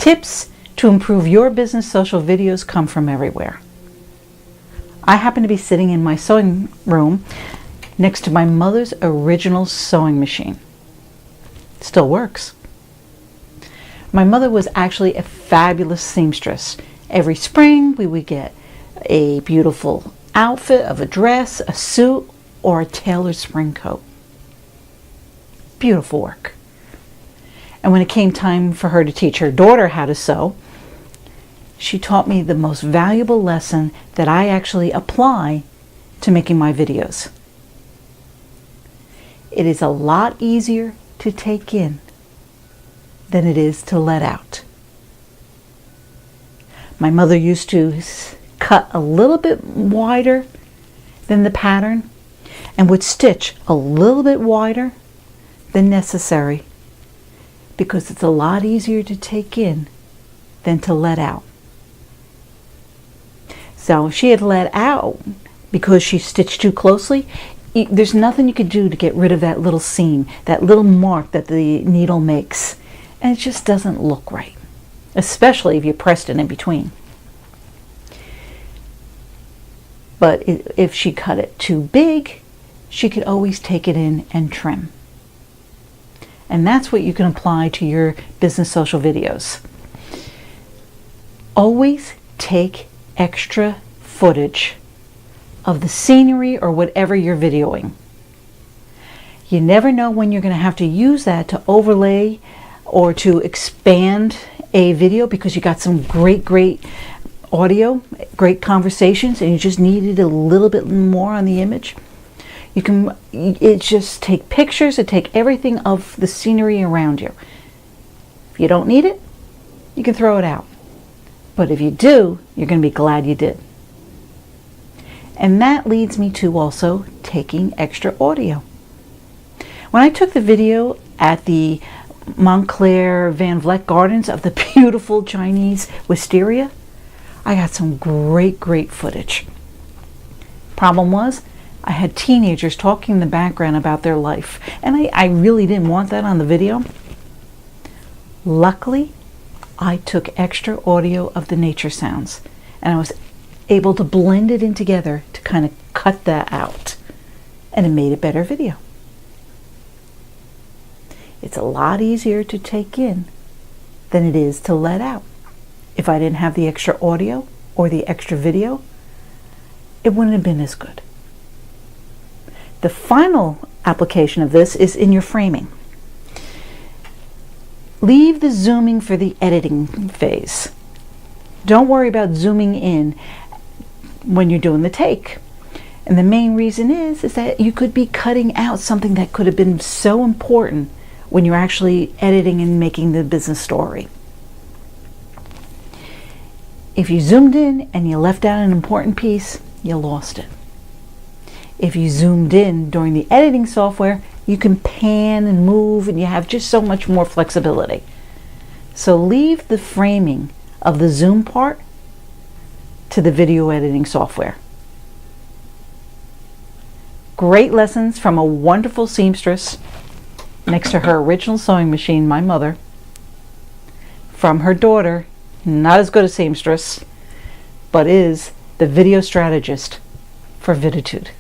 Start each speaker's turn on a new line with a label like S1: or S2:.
S1: Tips to improve your business social videos come from everywhere. I happen to be sitting in my sewing room next to my mother's original sewing machine. It still works. My mother was actually a fabulous seamstress. Every spring we would get a beautiful outfit of a dress, a suit, or a tailored spring coat. Beautiful work. And when it came time for her to teach her daughter how to sew, she taught me the most valuable lesson that I actually apply to making my videos. It is a lot easier to take in than it is to let out. My mother used to cut a little bit wider than the pattern and would stitch a little bit wider than necessary because it's a lot easier to take in than to let out. So if she had let out because she stitched too closely, there's nothing you could do to get rid of that little seam, that little mark that the needle makes. And it just doesn't look right, especially if you pressed it in between. But if she cut it too big, she could always take it in and trim. And that's what you can apply to your business social videos. Always take extra footage of the scenery or whatever you're videoing. You never know when you're going to have to use that to overlay or to expand a video because you got some great audio, great conversations, and you just needed a little bit more on the image. It just take pictures and take everything of the scenery around you. If you don't need it, you can throw it out. But if you do, you're going to be glad you did. And that leads me to also taking extra audio. When I took the video at the Montclair Van Vleck Gardens of the beautiful Chinese wisteria, I got some great footage. Problem was, I had teenagers talking in the background about their life, and I really didn't want that on the video. Luckily, I took extra audio of the nature sounds, and I was able to blend it in together to kind of cut that out, and it made a better video. It's a lot easier to take in than it is to let out. If I didn't have the extra audio or the extra video, it wouldn't have been as good. The final application of this is in your framing. Leave the zooming for the editing phase. Don't worry about zooming in when you're doing the take. And the main reason is that you could be cutting out something that could have been so important when you're actually editing and making the business story. If you zoomed in and you left out an important piece, you lost it. If you zoomed in during the editing software, you can pan and move and you have just so much more flexibility. So leave the framing of the zoom part to the video editing software. Great lessons from a wonderful seamstress next to her original sewing machine, my mother, from her daughter, not as good a seamstress, but is the video strategist for Viditude.